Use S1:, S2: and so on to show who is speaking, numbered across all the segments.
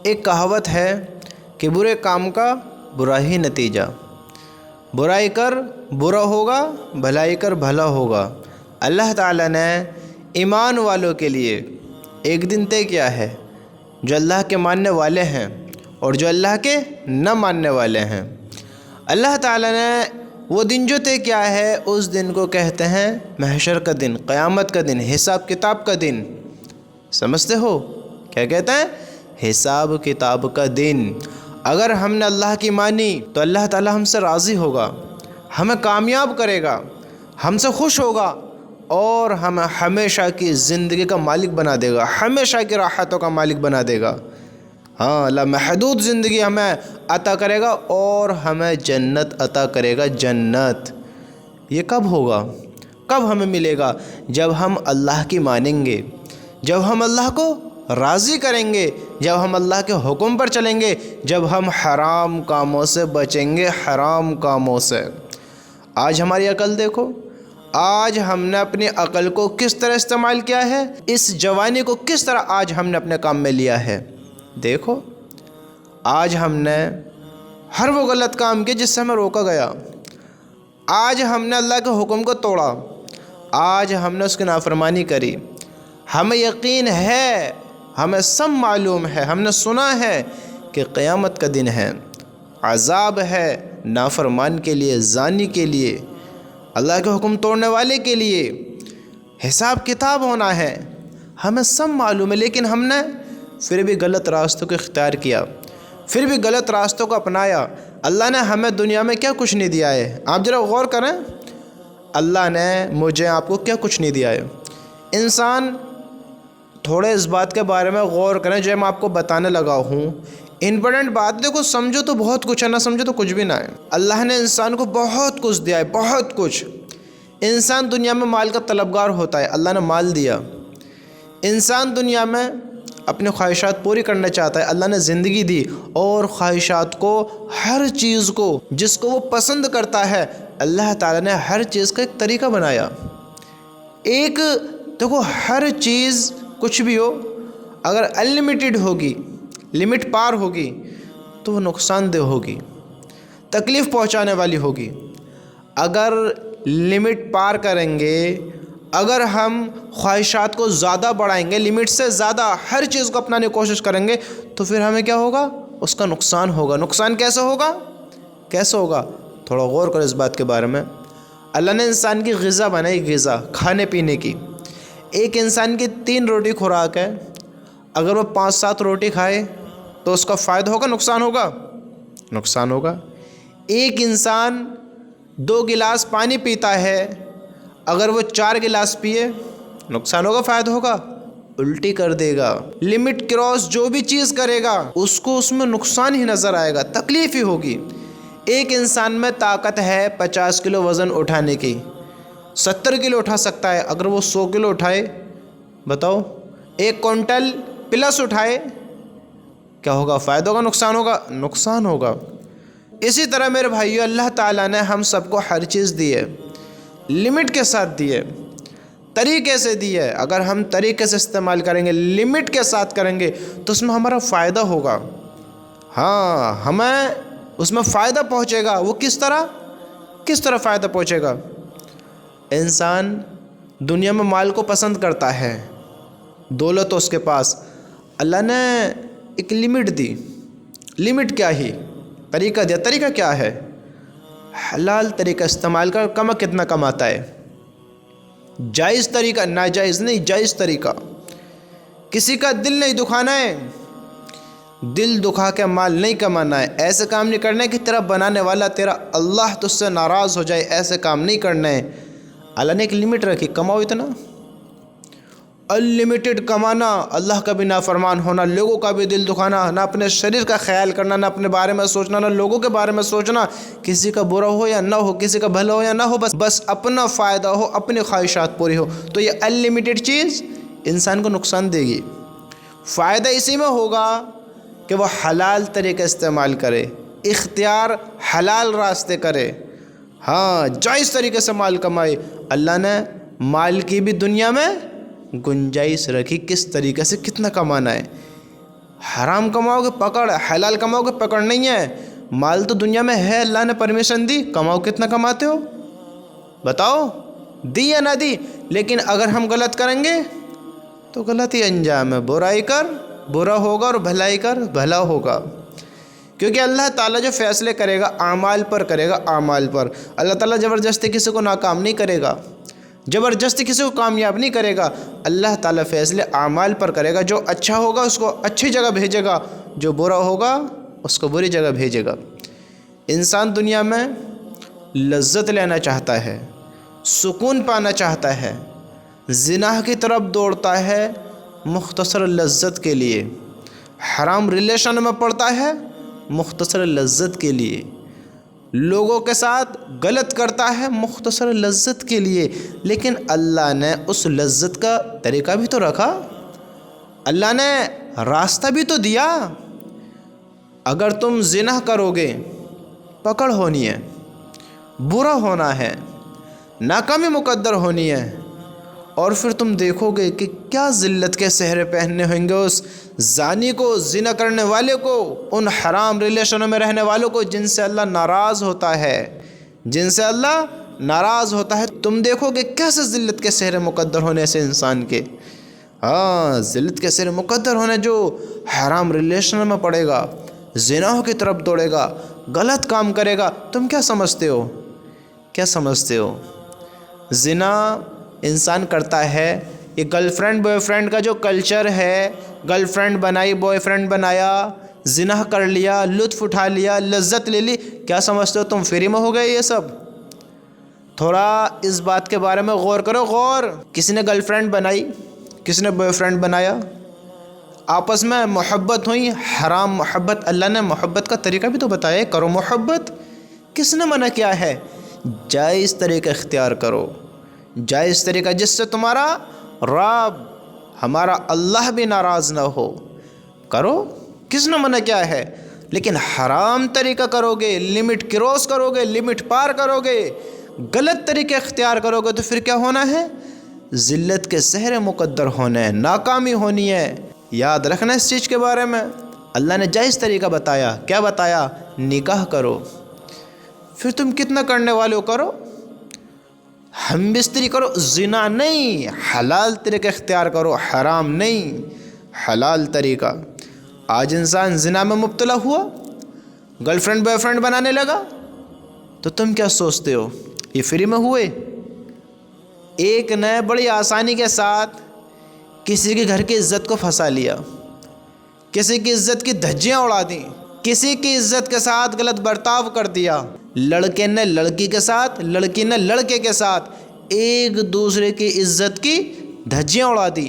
S1: ایک کہاوت ہے کہ برے کام کا برا ہی نتیجہ، برائی کر برا ہوگا، بھلائی کر بھلا ہوگا۔ اللہ تعالیٰ نے ایمان والوں کے لیے ایک دن طے کیا ہے، جو اللہ کے ماننے والے ہیں اور جو اللہ کے نہ ماننے والے ہیں۔ اللہ تعالیٰ نے وہ دن جو طے کیا ہے، اس دن کو کہتے ہیں محشر کا دن، قیامت کا دن، حساب کتاب کا دن۔ سمجھتے ہو کیا کہتے ہیں؟ حساب کتاب کا دن۔ اگر ہم نے اللہ کی مانی تو اللہ تعالیٰ ہم سے راضی ہوگا، ہمیں کامیاب کرے گا، ہم سے خوش ہوگا اور ہمیں ہمیشہ کی زندگی کا مالک بنا دے گا، ہمیشہ کی راحتوں کا مالک بنا دے گا۔ ہاں، لامحدود زندگی ہمیں عطا کرے گا اور ہمیں جنت عطا کرے گا، جنت۔ یہ کب ہوگا؟ کب ہمیں ملے گا؟ جب ہم اللہ کی مانیں گے، جب ہم اللہ کو راضی کریں گے، جب ہم اللہ کے حکم پر چلیں گے، جب ہم حرام کاموں سے بچیں گے، حرام کاموں سے۔ آج ہماری عقل دیکھو، آج ہم نے اپنی عقل کو کس طرح استعمال کیا ہے، اس جوانی کو کس طرح آج ہم نے اپنے کام میں لیا ہے۔ دیکھو، آج ہم نے ہر وہ غلط کام کی جس سے ہمیں روکا گیا، آج ہم نے اللہ کے حکم کو توڑا، آج ہم نے اس کی نافرمانی کری۔ ہمیں یقین ہے، ہمیں سب معلوم ہے، ہم نے سنا ہے کہ قیامت کا دن ہے، عذاب ہے نافرمان کے لیے، زانی کے لیے، اللہ کے حکم توڑنے والے کے لیے، حساب کتاب ہونا ہے، ہمیں سب معلوم ہے، لیکن ہم نے پھر بھی غلط راستوں کو اختیار کیا، پھر بھی غلط راستوں کو اپنایا۔ اللہ نے ہمیں دنیا میں کیا کچھ نہیں دیا ہے، آپ ذرا غور کریں، اللہ نے مجھے آپ کو کیا کچھ نہیں دیا ہے۔ انسان تھوڑے اس بات کے بارے میں غور کریں جو میں آپ کو بتانے لگا ہوں، امپورٹنٹ بات دیکھو، سمجھو تو بہت کچھ ہے، نہ سمجھو تو کچھ بھی نہ ہے۔ اللہ نے انسان کو بہت کچھ دیا ہے، بہت کچھ۔ انسان دنیا میں مال کا طلبگار ہوتا ہے، اللہ نے مال دیا۔ انسان دنیا میں اپنی خواہشات پوری کرنا چاہتا ہے، اللہ نے زندگی دی، اور خواہشات کو، ہر چیز کو جس کو وہ پسند کرتا ہے، اللہ تعالیٰ نے ہر چیز کا ایک طریقہ بنایا۔ ایک دیکھو، ہر چیز کچھ بھی ہو، اگر انلمیٹڈ ہوگی، لمٹ پار ہوگی تو وہ نقصان دہ ہوگی، تکلیف پہنچانے والی ہوگی۔ اگر لمٹ پار کریں گے، اگر ہم خواہشات کو زیادہ بڑھائیں گے، لمٹ سے زیادہ ہر چیز کو اپنانے کی کوشش کریں گے، تو پھر ہمیں کیا ہوگا؟ اس کا نقصان ہوگا۔ نقصان کیسے ہوگا؟ کیسے ہوگا؟ تھوڑا غور کرو اس بات کے بارے میں۔ اللہ نے انسان کی غذا بنائی، غذا کھانے پینے کی۔ ایک انسان کی 3 روٹی خوراک ہے، اگر وہ 5-7 روٹی کھائے تو اس کا فائدہ ہوگا، نقصان ہوگا؟ نقصان ہوگا۔ ایک انسان 2 گلاس پانی پیتا ہے، اگر وہ 4 گلاس پیے، نقصان ہوگا، فائدہ ہوگا؟ الٹی کر دے گا۔ لمٹ کراس جو بھی چیز کرے گا اس کو اس میں نقصان ہی نظر آئے گا، تکلیف ہی ہوگی۔ ایک انسان میں طاقت ہے 50 کلو وزن اٹھانے کی، 70 کلو اٹھا سکتا ہے، اگر وہ 100 کلو اٹھائے، بتاؤ 1 کوئنٹل پلس اٹھائے، کیا ہوگا؟ فائدہ ہوگا، نقصان ہوگا؟ نقصان ہوگا۔ اسی طرح میرے بھائیو، اللہ تعالیٰ نے ہم سب کو ہر چیز دی ہے، لمٹ کے ساتھ دی ہے، طریقے سے دی ہے۔ اگر ہم طریقے سے استعمال کریں گے، لمٹ کے ساتھ کریں گے، تو اس میں ہمارا فائدہ ہوگا۔ ہاں، ہمیں اس میں فائدہ پہنچے گا۔ وہ کس طرح؟ کس طرح فائدہ پہنچے گا؟ انسان دنیا میں مال کو پسند کرتا ہے، دولت اس کے پاس، اللہ نے ایک لمٹ دی۔ لمٹ کیا ہی؟ طریقہ دیا۔ طریقہ کیا ہے؟ حلال طریقہ استعمال کر، کتنا کماتا ہے، جائز طریقہ، ناجائز نہیں، جائز طریقہ۔ کسی کا دل نہیں دکھانا ہے، دل دکھا کے مال نہیں کمانا ہے، ایسے کام نہیں کرنا ہے کہ تیرا بنانے والا، تیرا اللہ تجھ سے ناراض ہو جائے، ایسے کام نہیں کرنا ہے۔ اللہ نے ایک لمٹ رکھی، کماؤ اتنا، انلمیٹڈ کمانا، اللہ کا بھی نافرمان ہونا، لوگوں کا بھی دل دکھانا، نہ اپنے شریر کا خیال کرنا، نہ اپنے بارے میں سوچنا، نہ لوگوں کے بارے میں سوچنا، کسی کا برا ہو یا نہ ہو، کسی کا بھلا ہو یا نہ ہو، بس اپنا فائدہ ہو، اپنی خواہشات پوری ہو۔ تو یہ انلمیٹڈ چیز انسان کو نقصان دے گی۔ فائدہ اسی میں ہوگا کہ وہ حلال طریقے استعمال کرے، اختیار حلال راستے کرے، ہاں جائز طریقے سے مال کمائے۔ اللہ نے مال کی بھی دنیا میں گنجائش رکھی، کس طریقے سے کتنا کمانا ہے۔ حرام کماؤ گے پکڑ، حلال کماؤ گے پکڑ نہیں ہے۔ مال تو دنیا میں ہے، اللہ نے پرمیشن دی، کماؤ، کتنا کماتے ہو بتاؤ، دی یا نہ دی؟ لیکن اگر ہم غلط کریں گے تو غلط ہی انجام ہے، برائی کر برا ہوگا اور بھلائی کر بھلا ہوگا، کیونکہ اللہ تعالیٰ جو فیصلے کرے گا اعمال پر کرے گا، اعمال پر۔ اللہ تعالیٰ زبردستی کسی کو ناکام نہیں کرے گا، زبردستی کسی کو کامیاب نہیں کرے گا، اللہ تعالیٰ فیصلے اعمال پر کرے گا۔ جو اچھا ہوگا اس کو اچھی جگہ بھیجے گا، جو برا ہوگا اس کو بری جگہ بھیجے گا۔ انسان دنیا میں لذت لینا چاہتا ہے، سکون پانا چاہتا ہے، زنا کی طرف دوڑتا ہے مختصر لذت کے لیے، حرام ریلیشن میں پڑتا ہے مختصر لذت کے لیے، لوگوں کے ساتھ غلط کرتا ہے مختصر لذت کے لیے۔ لیکن اللہ نے اس لذت کا طریقہ بھی تو رکھا، اللہ نے راستہ بھی تو دیا۔ اگر تم زنا کرو گے پکڑ ہونی ہے، برا ہونا ہے، ناکامی مقدر ہونی ہے، اور پھر تم دیکھو گے کہ کیا ذلت کے سہرے پہننے ہوں گے اس زانی کو، زنا کرنے والے کو، ان حرام ریلیشنوں میں رہنے والوں کو جن سے اللہ ناراض ہوتا ہے، جن سے اللہ ناراض ہوتا ہے۔ تم دیکھو گے کیسے ذلت کے سہرے مقدر ہونے سے انسان کے، ذلت کے سہرے مقدر ہونے، جو حرام ریلیشنوں میں پڑے گا، زناؤں کی طرف دوڑے گا، غلط کام کرے گا۔ تم کیا سمجھتے ہو، کیا سمجھتے ہو؟ زنا انسان کرتا ہے، یہ گرل فرینڈ بوائے فرینڈ کا جو کلچر ہے، گرل فرینڈ بنائی، بوائے فرینڈ بنایا، زنا کر لیا، لطف اٹھا لیا، لذت لے لی، کیا سمجھتے ہو تم فری میں ہو گئے یہ سب؟ تھوڑا اس بات کے بارے میں غور کرو، غور۔ کسی نے گرل فرینڈ بنائی، کسی نے بوائے فرینڈ بنایا، آپس میں محبت ہوئی، حرام محبت۔ اللہ نے محبت کا طریقہ بھی تو بتایا ہے، کرو محبت، کس نے منع کیا ہے؟ جائز طریقہ اختیار کرو، جائز طریقہ جس سے تمہارا رب، ہمارا اللہ بھی ناراض نہ ہو، کرو، کس نے منع کیا ہے؟ لیکن حرام طریقہ کرو گے، لمٹ کراس کرو گے، لمٹ پار کرو گے، غلط طریقے اختیار کرو گے تو پھر کیا ہونا ہے؟ ذلت کے سہرے مقدر ہونے ہیں، ناکامی ہونی ہے۔ یاد رکھنا اس چیز کے بارے میں۔ اللہ نے جائز طریقہ بتایا، کیا بتایا؟ نکاح کرو۔ پھر تم کتنا کرنے والے ہو کرو، ہم بستری کرو، زنا نہیں، حلال طریقہ اختیار کرو، حرام نہیں، حلال طریقہ۔ آج انسان زنا میں مبتلا ہوا، گرل فرینڈ بوائے فرینڈ بنانے لگا، تو تم کیا سوچتے ہو یہ فری میں ہوئے؟ ایک نے بڑی آسانی کے ساتھ کسی کے گھر کی عزت کو پھنسا لیا، کسی کی عزت کی دھجیاں اڑا دیں، کسی کی عزت کے ساتھ غلط برتاؤ کر دیا، لڑکے نے لڑکی کے ساتھ، لڑکی نے لڑکے کے ساتھ ایک دوسرے کی عزت کی دھجیاں اڑا دی،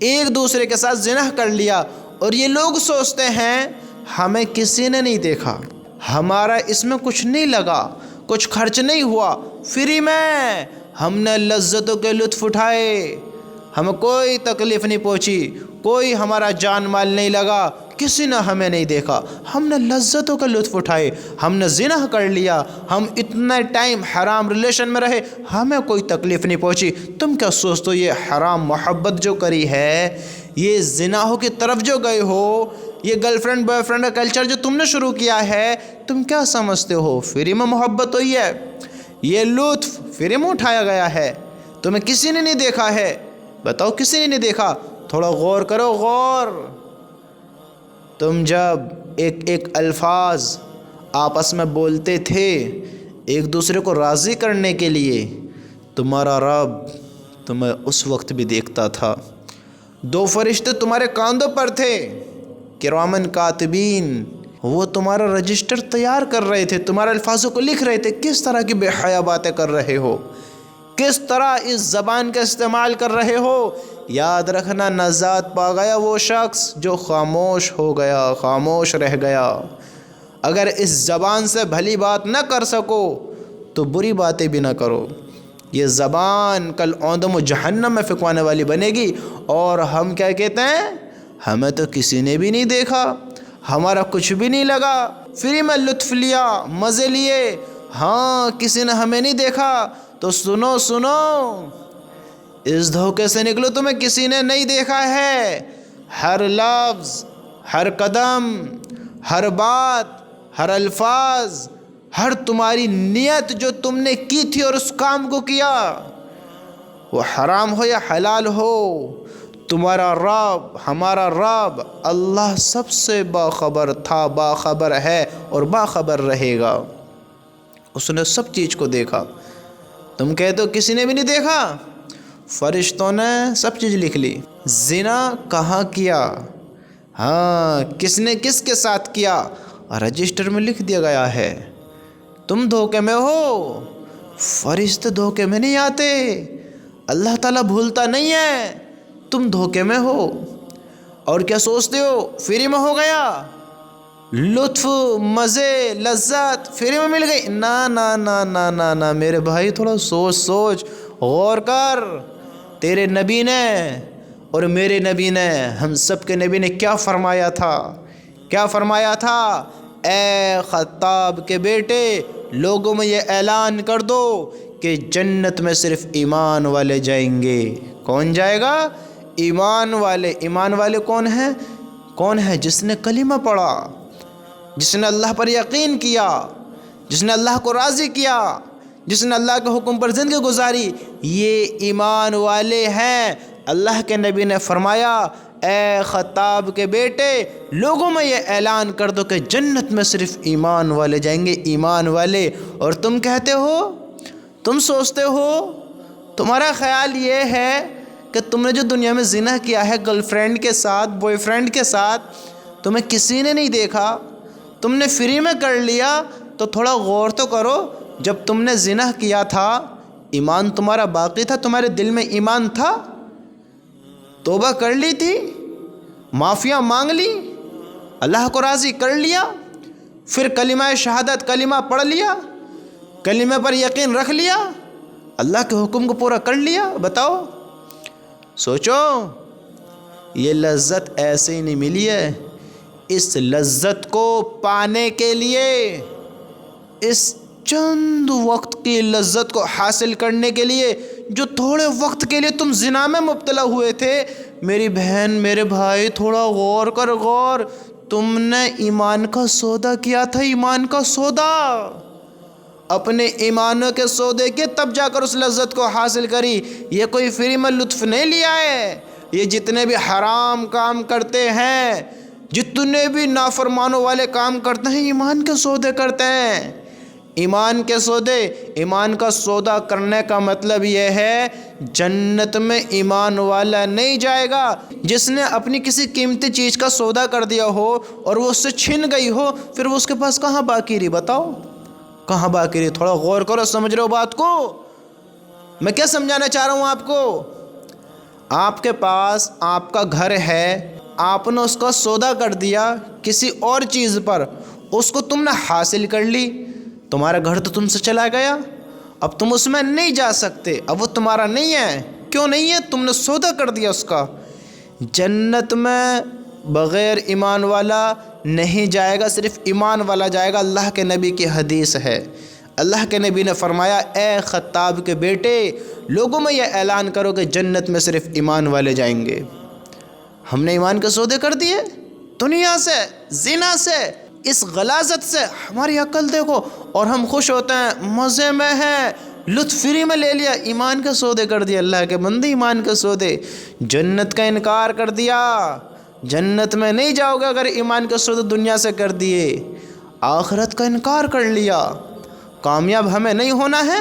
S1: ایک دوسرے کے ساتھ زنا کر لیا، اور یہ لوگ سوچتے ہیں ہمیں کسی نے نہیں دیکھا، ہمارا اس میں کچھ نہیں لگا، کچھ خرچ نہیں ہوا، فری میں ہم نے لذتوں کے لطف اٹھائے، ہمیں کوئی تکلیف نہیں پہنچی، کوئی ہمارا جان مال نہیں لگا، کسی نے ہمیں نہیں دیکھا، ہم نے لذتوں کا لطف اٹھائے، ہم نے زنا کر لیا، ہم اتنا ٹائم حرام ریلیشن میں رہے، ہمیں کوئی تکلیف نہیں پہنچی۔ تم کیا سوچتے ہو یہ حرام محبت جو کری ہے، یہ زناہوں کی طرف جو گئے ہو، یہ گرل فرینڈ بوائے فرینڈ کا کلچر جو تم نے شروع کیا ہے، تم کیا سمجھتے ہو فری میں محبت ہوئی ہے؟ یہ لطف فری میں اٹھایا گیا ہے، تمہیں کسی نے نہیں دیکھا ہے، بتاؤ کسی نے نہیں دیکھا؟ تھوڑا غور کرو، غور۔ تم جب ایک الفاظ آپس میں بولتے تھے ایک دوسرے کو راضی کرنے کے لیے، تمہارا رب تمہیں اس وقت بھی دیکھتا تھا، دو فرشتے تمہارے کاندھوں پر تھے، کرامن کاتبین، وہ تمہارا رجسٹر تیار کر رہے تھے، تمہارے الفاظوں کو لکھ رہے تھے، کس طرح کی بے حیا باتیں کر رہے ہو، کس طرح اس زبان کا استعمال کر رہے ہو۔ یاد رکھنا، نجات پا گیا وہ شخص جو خاموش ہو گیا، خاموش رہ گیا۔ اگر اس زبان سے بھلی بات نہ کر سکو تو بری باتیں بھی نہ کرو، یہ زبان کل اوندم و جہنم میں پھینکوانے والی بنے گی۔ اور ہم کیا کہتے ہیں؟ ہمیں تو کسی نے بھی نہیں دیکھا، ہمارا کچھ بھی نہیں لگا، فری میں لطف لیا، مزے لیے، ہاں کسی نے ہمیں نہیں دیکھا۔ تو سنو سنو، اس دھوکے سے نکلو، تمہیں کسی نے نہیں دیکھا ہے، ہر لفظ، ہر قدم، ہر بات، ہر الفاظ، ہر تمہاری نیت جو تم نے کی تھی اور اس کام کو کیا، وہ حرام ہو یا حلال ہو، تمہارا رب، ہمارا رب اللہ سب سے باخبر تھا، باخبر ہے اور باخبر رہے گا۔ اس نے سب چیز کو دیکھا۔ تم کہتے ہو کسی نے بھی نہیں دیکھا، فرشتوں نے سب چیز لکھ لی۔ زنا کہاں کیا، ہاں کس نے کس کے ساتھ کیا، رجسٹر میں لکھ دیا گیا ہے۔ تم دھوکے میں ہو، فرشتے دھوکے میں نہیں آتے، اللہ تعالیٰ بھولتا نہیں ہے، تم دھوکے میں ہو۔ اور کیا سوچتے ہو فری میں ہو گیا، لطف، مزے، لذت فری میں مل گئی؟ نا نا نا نا نا نا میرے بھائی، تھوڑا سوچ غور کر۔ تیرے نبی نے اور میرے نبی نے، ہم سب کے نبی نے کیا فرمایا تھا؟ کیا فرمایا تھا؟ اے خطاب کے بیٹے، لوگوں میں یہ اعلان کر دو کہ جنت میں صرف ایمان والے جائیں گے۔ کون جائے گا؟ ایمان والے۔ ایمان والے کون ہیں؟ کون ہے؟ جس نے کلمہ پڑھا، جس نے اللہ پر یقین کیا، جس نے اللہ کو راضی کیا، جس نے اللہ کے حکم پر زندگی گزاری، یہ ایمان والے ہیں۔ اللہ کے نبی نے فرمایا، اے خطاب کے بیٹے، لوگوں میں یہ اعلان کر دو کہ جنت میں صرف ایمان والے جائیں گے، ایمان والے۔ اور تم کہتے ہو، تم سوچتے ہو، تمہارا خیال یہ ہے کہ تم نے جو دنیا میں زنا کیا ہے گرل فرینڈ کے ساتھ، بوائے فرینڈ کے ساتھ، تمہیں کسی نے نہیں دیکھا، تم نے فری میں کر لیا۔ تو تھوڑا غور تو کرو، جب تم نے زنا کیا تھا ایمان تمہارا باقی تھا؟ تمہارے دل میں ایمان تھا؟ توبہ کر لی تھی؟ معافیاں مانگ لی؟ اللہ کو راضی کر لیا؟ پھر کلمہ شہادت، کلمہ پڑھ لیا، کلمہ پر یقین رکھ لیا، اللہ کے حکم کو پورا کر لیا؟ بتاؤ، سوچو۔ یہ لذت ایسے ہی نہیں ملی ہے۔ اس لذت کو پانے کے لیے، اس چند وقت کی لذت کو حاصل کرنے کے لیے، جو تھوڑے وقت کے لیے تم زنا میں مبتلا ہوئے تھے، میری بہن، میرے بھائی، تھوڑا غور کر، غور۔ تم نے ایمان کا سودا کیا تھا، ایمان کا سودا، اپنے ایمانوں کے سودے کے تب جا کر اس لذت کو حاصل کری۔ یہ کوئی فری میں لطف نہیں لیا ہے۔ یہ جتنے بھی حرام کام کرتے ہیں، جتنے بھی نافرمانوں والے کام کرتے ہیں، ایمان کے سودے کرتے ہیں۔ ایمان کے سودے، ایمان کا سودا کرنے کا مطلب یہ ہے جنت میں ایمان والا نہیں جائے گا۔ جس نے اپنی کسی قیمتی چیز کا سودا کر دیا ہو اور وہ اس سے چھن گئی ہو، پھر وہ اس کے پاس کہاں باقی رہی؟ بتاؤ کہاں باقی رہی؟ تھوڑا غور کرو، سمجھ رہے ہو بات کو؟ میں کیا سمجھانا چاہ رہا ہوں آپ کو؟ آپ کے پاس آپ کا گھر ہے، آپ نے اس کا سودا کر دیا کسی اور چیز پر، اس کو تم نے حاصل کر لی، تمہارا گھر تو تم سے چلا گیا، اب تم اس میں نہیں جا سکتے، اب وہ تمہارا نہیں ہے۔ کیوں نہیں ہے؟ تم نے سودا کر دیا اس کا۔ جنت میں بغیر ایمان والا نہیں جائے گا، صرف ایمان والا جائے گا۔ اللہ کے نبی کی حدیث ہے، اللہ کے نبی نے فرمایا، اے خطاب کے بیٹے، لوگوں میں یہ اعلان کرو کہ جنت میں صرف ایمان والے جائیں گے۔ ہم نے ایمان کے سودے کر دیے، دنیا سے، زنا سے، اس غلاظت سے۔ ہماری عقل دیکھو، اور ہم خوش ہوتے ہیں، مزے میں ہیں، لطف فری میں لے لیا، ایمان کے سودے کر دیا۔ اللہ کے بندے، ایمان کے سودے، جنت کا انکار کر دیا۔ جنت میں نہیں جاؤ گے اگر ایمان کے سودے دنیا سے کر دیے۔ آخرت کا انکار کر لیا۔ کامیاب ہمیں نہیں ہونا ہے؟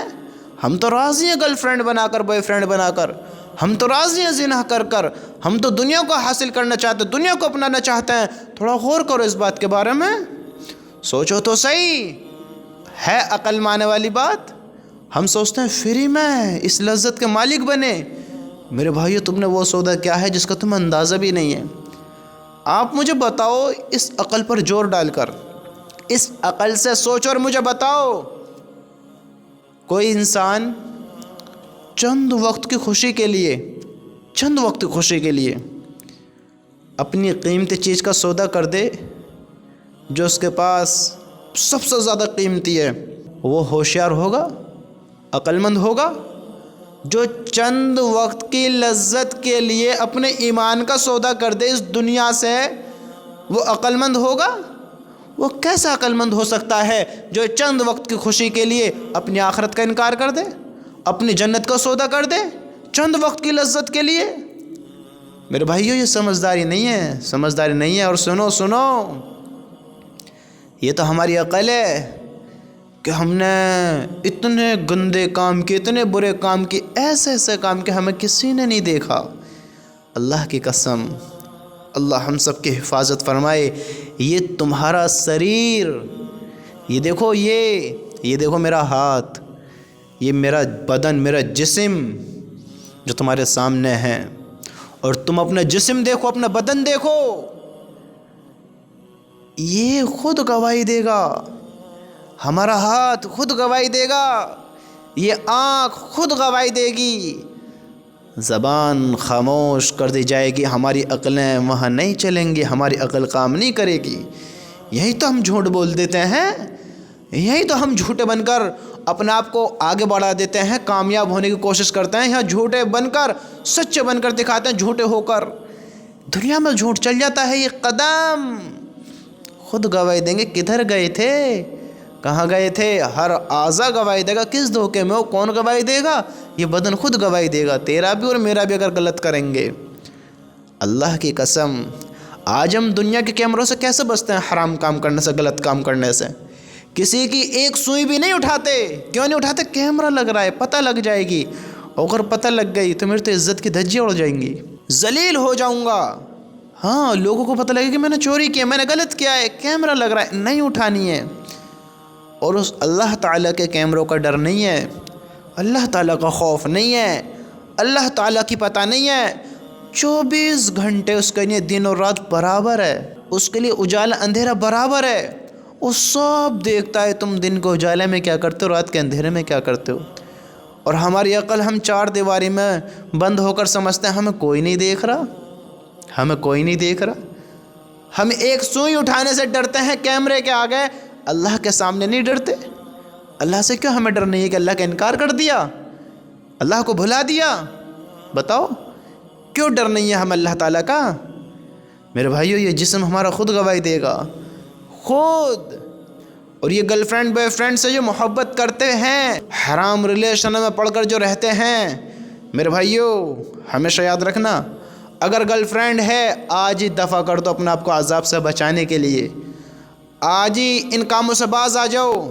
S1: ہم تو راضی ہیں گرل فرینڈ بنا کر، بوائے فرینڈ بنا کر، ہم تو راضی ہیں زنا کر کر، ہم تو دنیا کو حاصل کرنا چاہتے ہیں، دنیا کو اپنانا چاہتے ہیں۔ تھوڑا غور کرو اس بات کے بارے میں، سوچو تو صحیح، ہے عقل میں آنے والی بات؟ ہم سوچتے ہیں فری میں اس لذت کے مالک بنے۔ میرے بھائیو، تم نے وہ سودا کیا ہے جس کا تمہیں اندازہ بھی نہیں ہے؟ آپ مجھے بتاؤ، اس عقل پر زور ڈال کر، اس عقل سے سوچو اور مجھے بتاؤ، کوئی انسان چند وقت کی خوشی کے لیے، چند وقت کی خوشی کے لیے اپنی قیمتی چیز کا سودا کر دے، جو اس کے پاس سب سے زیادہ قیمتی ہے، وہ ہوشیار ہوگا، عقل مند ہوگا؟ جو چند وقت کی لذت کے لیے اپنے ایمان کا سودا کر دے اس دنیا سے، وہ عقل مند ہوگا؟ وہ کیسا عقل مند ہو سکتا ہے جو چند وقت کی خوشی کے لیے اپنی آخرت کا انکار کر دے، اپنی جنت کا سودا کر دے چند وقت کی لذت کے لیے؟ میرے بھائیو یہ سمجھداری نہیں ہے، سمجھداری نہیں ہے۔ اور سنو سنو، یہ تو ہماری عقل ہے کہ ہم نے اتنے گندے کام کیے، اتنے برے کام کیے، ایسے ایسے کام کہ ہمیں کسی نے نہیں دیکھا۔ اللہ کی قسم، اللہ ہم سب کی حفاظت فرمائے۔ یہ تمہارا شریر، یہ دیکھو، یہ دیکھو میرا ہاتھ، یہ میرا بدن، میرا جسم جو تمہارے سامنے ہے، اور تم اپنا جسم دیکھو، اپنا بدن دیکھو، یہ خود گواہی دے گا۔ ہمارا ہاتھ خود گواہی دے گا، یہ آنکھ خود گواہی دے گی۔ زبان خاموش کر دی جائے گی، ہماری عقلیں وہاں نہیں چلیں گی، ہماری عقل کام نہیں کرے گی۔ یہی تو ہم جھوٹ بول دیتے ہیں، یہی تو ہم جھوٹے بن کر اپنے آپ کو آگے بڑھا دیتے ہیں، کامیاب ہونے کی کوشش کرتے ہیں، یہاں جھوٹے بن کر سچے بن کر دکھاتے ہیں، جھوٹے ہو کر دنیا میں جھوٹ چل جاتا ہے۔ یہ قدم خود گواہی دیں گے، کدھر گئے تھے، کہاں گئے تھے۔ ہر اعضا گواہی دے گا، کس دھوکے میں ہو، کون گواہی دے گا؟ یہ بدن خود گواہی دے گا، تیرا بھی اور میرا بھی اگر غلط کریں گے۔ اللہ کی قسم، آج ہم دنیا کے کیمروں سے کیسے بچتے ہیں؟ حرام کام کرنے سے، غلط کام کرنے سے۔ کسی کی ایک سوئی بھی نہیں اٹھاتے۔ کیوں نہیں اٹھاتے؟ کیمرہ لگ رہا ہے، پتہ لگ جائے گی، اگر پتہ لگ گئی تو میری تو عزت کی دھجیاں اڑ جائیں گی، ذلیل ہو جاؤں گا۔ ہاں، لوگوں کو پتہ لگے کہ میں نے چوری کیا، میں نے غلط کیا ہے، کیمرہ لگ رہا ہے، نہیں اٹھانی ہے۔ اور اس اللہ تعالیٰ کے کیمروں کا ڈر نہیں ہے، اللہ تعالیٰ کا خوف نہیں ہے، اللہ تعالیٰ کی پتہ نہیں ہے 24 گھنٹے اس کے لیے دن اور رات برابر ہے، اس کے لیے اجالا اندھیرا برابر ہے، وہ سب دیکھتا ہے تم دن کے اجالے میں کیا کرتے ہو، رات کے اندھیرے میں کیا کرتے ہو۔ اور ہماری عقل، ہم چار دیواری میں بند ہو کر سمجھتے ہیں ہمیں کوئی نہیں دیکھ رہا، ہمیں کوئی نہیں دیکھ رہا۔ ہم ایک سوئی اٹھانے سے ڈرتے ہیں کیمرے کے آگے، اللہ کے سامنے نہیں ڈرتے۔ اللہ سے کیوں ہمیں ڈر نہیں ہے کہ اللہ کا انکار کر دیا، اللہ کو بھلا دیا؟ بتاؤ کیوں ڈر نہیں ہے ہمیں اللہ تعالیٰ کا؟ میرے بھائیو، یہ جسم ہمارا خود گواہی دے گا، خود۔ اور یہ گرل فرینڈ بوائے فرینڈ سے جو محبت کرتے ہیں، حرام ریلیشن میں پڑھ کر جو رہتے ہیں، میرے بھائیو ہمیشہ یاد رکھنا، اگر گرل فرینڈ ہے آج ہی دفع کر دو اپنے آپ کو عذاب سے بچانے کے لیے، آج ہی ان کاموں سے باز آ جاؤ۔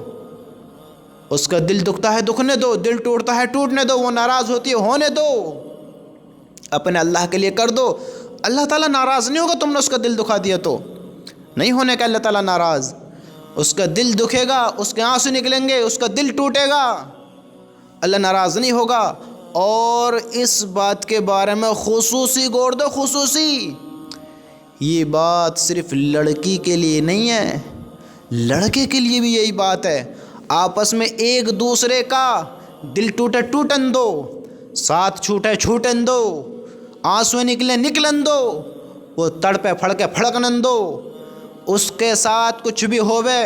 S1: اس کا دل دکھتا ہے دکھنے دو، دل ٹوٹتا ہے ٹوٹنے دو، وہ ناراض ہوتی ہے ہونے دو، اپنے اللہ کے لیے کر دو۔ اللہ تعالیٰ ناراض نہیں ہوگا تم نے اس کا دل دکھا دیا تو، نہیں ہونے کا اللہ تعالیٰ ناراض۔ اس کا دل دکھے گا، اس کے آنسو نکلیں گے، اس کا دل ٹوٹے گا، اللہ ناراض نہیں ہوگا۔ اور اس بات کے بارے میں خصوصی غور دو، خصوصی، یہ بات صرف لڑکی کے لیے نہیں ہے، لڑکے کے لیے بھی یہی بات ہے۔ آپس میں ایک دوسرے کا دل ٹوٹے ٹوٹن دو، ساتھ چھوٹے چھوٹن دو، آنسو نکلے نکلن دو، وہ تڑپے پھڑکے پھڑکنن دو۔ اس کے ساتھ کچھ بھی ہووے،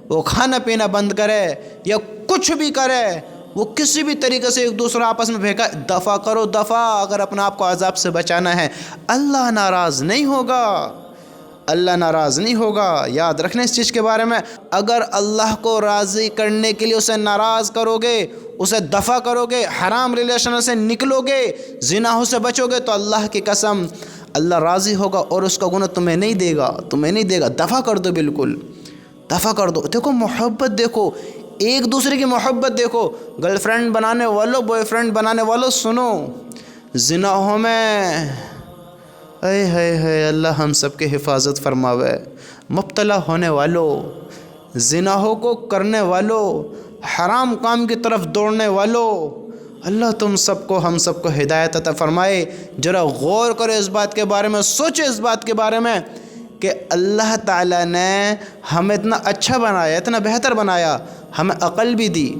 S1: وہ کھانا پینا بند کرے یا کچھ بھی کرے، وہ کسی بھی طریقے سے ایک دوسرا آپس میں بھیگا، دفع کرو دفع، اگر اپنا آپ کو عذاب سے بچانا ہے۔ اللہ ناراض نہیں ہوگا، اللہ ناراض نہیں ہوگا۔ یاد رکھنا اس چیز کے بارے میں، اگر اللہ کو راضی کرنے کے لیے اسے ناراض کرو گے، اسے دفع کرو گے، حرام ریلیشن سے نکلو گے، زنا سے بچو گے، تو اللہ کی قسم اللہ راضی ہوگا اور اس کا گناہ تمہیں نہیں دے گا، تمہیں نہیں دے گا۔ دفع کر دو، بالکل دفع کر دو۔ دیکھو محبت، دیکھو ایک دوسرے کی محبت، دیکھو گرل فرینڈ بنانے والوں، بوائے فرینڈ بنانے والوں، سنو، زناہوں میں اے ہے اللہ ہم سب کے حفاظت فرماوے، مبتلا ہونے والوں، زناہوں کو کرنے والوں، حرام کام کی طرف دوڑنے والوں، اللہ تم سب کو، ہم سب کو ہدایت عطا فرمائے۔ ذرا غور کرو اس بات کے بارے میں، سوچو اس بات کے بارے میں کہ اللہ تعالیٰ نے ہمیں اتنا اچھا بنایا، اتنا بہتر بنایا، ہمیں عقل بھی دی،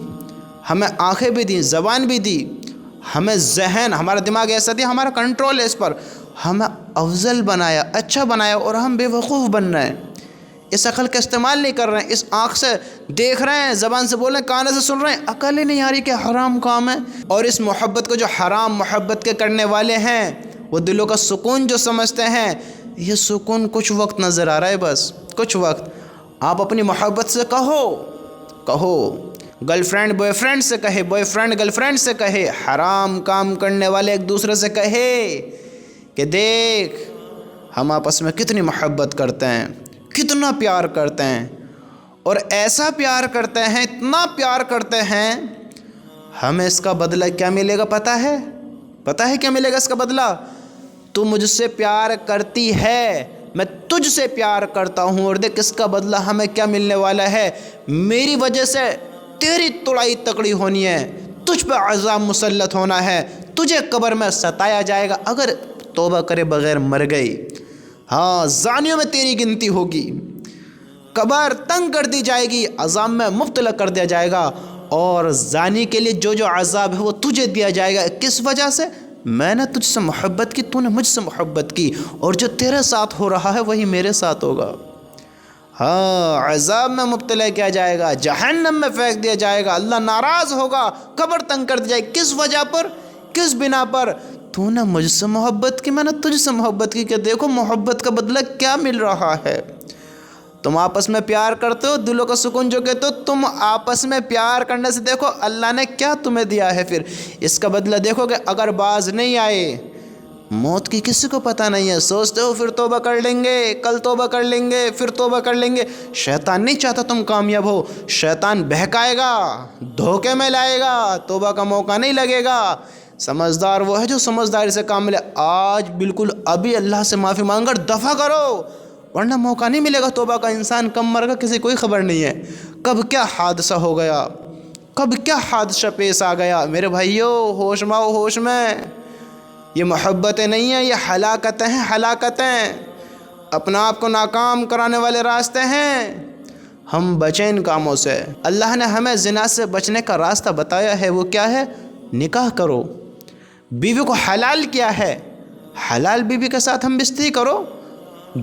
S1: ہمیں آنکھیں بھی دی، زبان بھی دی، ہمیں ذہن، ہمارا دماغ ایسا دیا، ہمارا کنٹرول ہے اس پر، ہمیں افضل بنایا، اچھا بنایا، اور ہم بے وقوف بن رہے ہیں، اس عقل کا استعمال نہیں کر رہے ہیں، اس آنکھ سے دیکھ رہے ہیں، زبان سے بول رہے ہیں، کان سے سن رہے ہیں، عقل ہی نہیں آ رہی کہ حرام کام ہے۔ اور اس محبت کو جو حرام محبت کے کرنے والے ہیں، وہ دلوں کا سکون جو سمجھتے ہیں، یہ سکون کچھ وقت نظر آ رہا ہے، بس کچھ وقت۔ آپ اپنی محبت سے کہو، گرل فرینڈ بوائے فرینڈ سے کہے، بوائے فرینڈ گرل فرینڈ سے کہے، حرام کام کرنے والے ایک دوسرے سے کہے کہ دیکھ ہم آپس میں کتنی محبت کرتے ہیں، کتنا پیار کرتے ہیں، اور ایسا پیار کرتے ہیں، اتنا پیار کرتے ہیں، ہمیں اس کا بدلہ کیا ملے گا پتہ ہے کیا ملے گا اس کا بدلہ؟ تو مجھ سے پیار کرتی ہے، میں تجھ سے پیار کرتا ہوں، اور دیکھ اس کا بدلہ ہمیں کیا ملنے والا ہے۔ میری وجہ سے تیری تڑائی تکڑی ہونی ہے، تجھ پہ عذاب مسلط ہونا ہے، تجھے قبر میں ستایا جائے گا اگر توبہ کرے بغیر مر گئی۔ ہاں، زانیوں میں تیری گنتی ہوگی، قبر تنگ کر دی جائے گی، عذاب میں مبتلا کر دیا جائے گا، اور زانی کے لیے جو عذاب ہے وہ تجھے دیا جائے گا۔ کس وجہ سے؟ میں نے تجھ سے محبت کی، تو نے مجھ سے محبت کی، اور جو تیرے ساتھ ہو رہا ہے وہی میرے ساتھ ہوگا۔ ہاں، عذاب میں مبتلا کیا جائے گا، جہنم میں پھینک دیا جائے گا، اللہ ناراض ہوگا، قبر تنگ کر دی جائے گی۔ کس وجہ پر؟ کس بنا پر؟ تو نے مجھ سے محبت کی، میں نے تجھ سے محبت کی، کہ دیکھو محبت کا بدلہ کیا مل رہا ہے۔ تم آپس میں پیار کرتے ہو، دلوں کا سکون جو کہتے ہو، تم آپس میں پیار کرنے سے دیکھو اللہ نے کیا تمہیں دیا ہے، پھر اس کا بدلہ دیکھو کہ اگر باز نہیں آئے، موت کی کسی کو پتہ نہیں ہے، سوچتے ہو پھر توبہ کر لیں گے، کل توبہ کر لیں گے، پھر توبہ کر لیں گے۔ شیطان نہیں چاہتا تم کامیاب ہو، شیطان بہکائے گا، دھوکے میں لائے گا، توبہ کا موقع نہیں لگے گا۔ سمجھدار وہ ہے جو سمجھداری سے کام لے۔ آج بالکل ابھی اللہ سے معافی مانگ کر دفع کرو، ورنہ موقع نہیں ملے گا توبہ کا۔ انسان کم مر گا کسی کوئی خبر نہیں ہے، کب کیا حادثہ ہو گیا، کب کیا حادثہ پیش آ گیا۔ میرے بھائیو، ہوش میں آؤ، ہوش میں۔ یہ محبتیں نہیں ہیں، یہ ہلاکتیں ہیں، ہلاکتیں، اپنا آپ کو ناکام کرانے والے راستے ہیں۔ ہم بچیں ان کاموں سے۔ اللہ نے ہمیں زنا سے بچنے کا راستہ بتایا ہے، وہ کیا ہے؟ نکاح کرو، بیوی کو حلال کیا ہے، حلال بیوی کے ساتھ ہم بستری کرو۔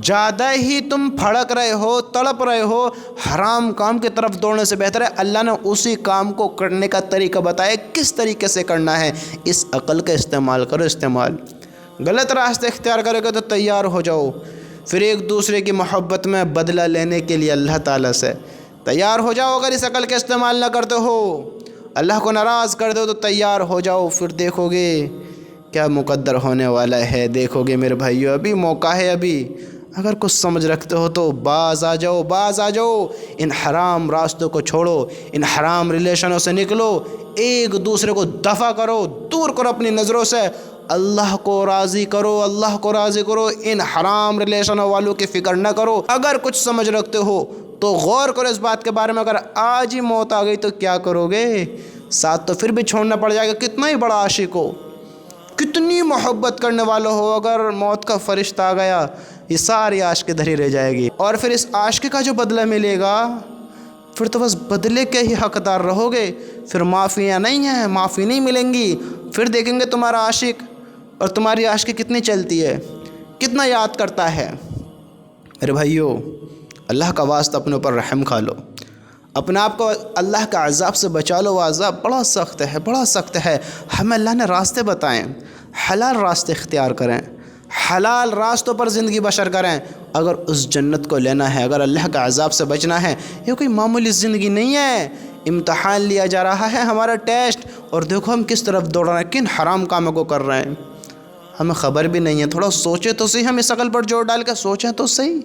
S1: زیادہ ہی تم پھڑک رہے ہو، تڑپ رہے ہو، حرام کام کی طرف دوڑنے سے بہتر ہے اللہ نے اسی کام کو کرنے کا طریقہ بتایا، کس طریقے سے کرنا ہے۔ اس عقل کا استعمال کرو، استعمال۔ غلط راستے اختیار کرو گے تو تیار ہو جاؤ، پھر ایک دوسرے کی محبت میں بدلہ لینے کے لیے اللہ تعالیٰ سے تیار ہو جاؤ۔ اگر اس عقل کا استعمال نہ کرتے ہو، اللہ کو ناراض کر دو، تو تیار ہو جاؤ، پھر دیکھو گے کیا مقدر ہونے والا ہے، دیکھو گے میرے بھائیو، ابھی موقع ہے۔ ابھی اگر کچھ سمجھ رکھتے ہو تو باز آ جاؤ، باز آ جاؤ، ان حرام راستوں کو چھوڑو، ان حرام ریلیشنوں سے نکلو، ایک دوسرے کو دفع کرو، دور کرو اپنی نظروں سے، اللہ کو راضی کرو، اللہ کو راضی کرو، ان حرام ریلیشنوں والوں کی فکر نہ کرو۔ اگر کچھ سمجھ رکھتے ہو تو غور کرو اس بات کے بارے میں، اگر آج ہی موت آ گئی تو کیا کرو گے؟ ساتھ تو پھر بھی چھوڑنا پڑ جائے گا، کتنا ہی بڑا عاشق ہو، کتنی محبت کرنے والا ہو، اگر موت کا فرشتہ آ گیا یہ ساری عاشقی دھری رہ جائے گی، اور پھر اس عاشقی کا جو بدلہ ملے گا پھر تو بس بدلے کے ہی حقدار رہو گے، پھر معافیاں نہیں ہیں، معافی نہیں ملیں گی۔ پھر دیکھیں گے تمہارا عاشق اور تمہاری عاشقی کتنی چلتی ہے، کتنا یاد کرتا ہے۔ میرے بھائیو، اللہ کا واسطہ اپنے اوپر رحم کھا لو، اپنے آپ کو اللہ کا عذاب سے بچا لو۔ وہ عذاب بڑا سخت ہے، بڑا سخت ہے۔ ہمیں اللہ نے راستے بتائیں، حلال راستے اختیار کریں، حلال راستوں پر زندگی بسر کریں۔ اگر اس جنت کو لینا ہے، اگر اللہ کا عذاب سے بچنا ہے، یہ کوئی معمولی زندگی نہیں ہے، امتحان لیا جا رہا ہے، ہمارا ٹیسٹ، اور دیکھو ہم کس طرف دوڑ رہے ہیں، کن حرام کاموں کو کر رہے ہیں، ہمیں خبر بھی نہیں ہے۔ تھوڑا سوچیں تو صحیح، ہم اس عقل پر زور ڈال کے سوچیں تو صحیح۔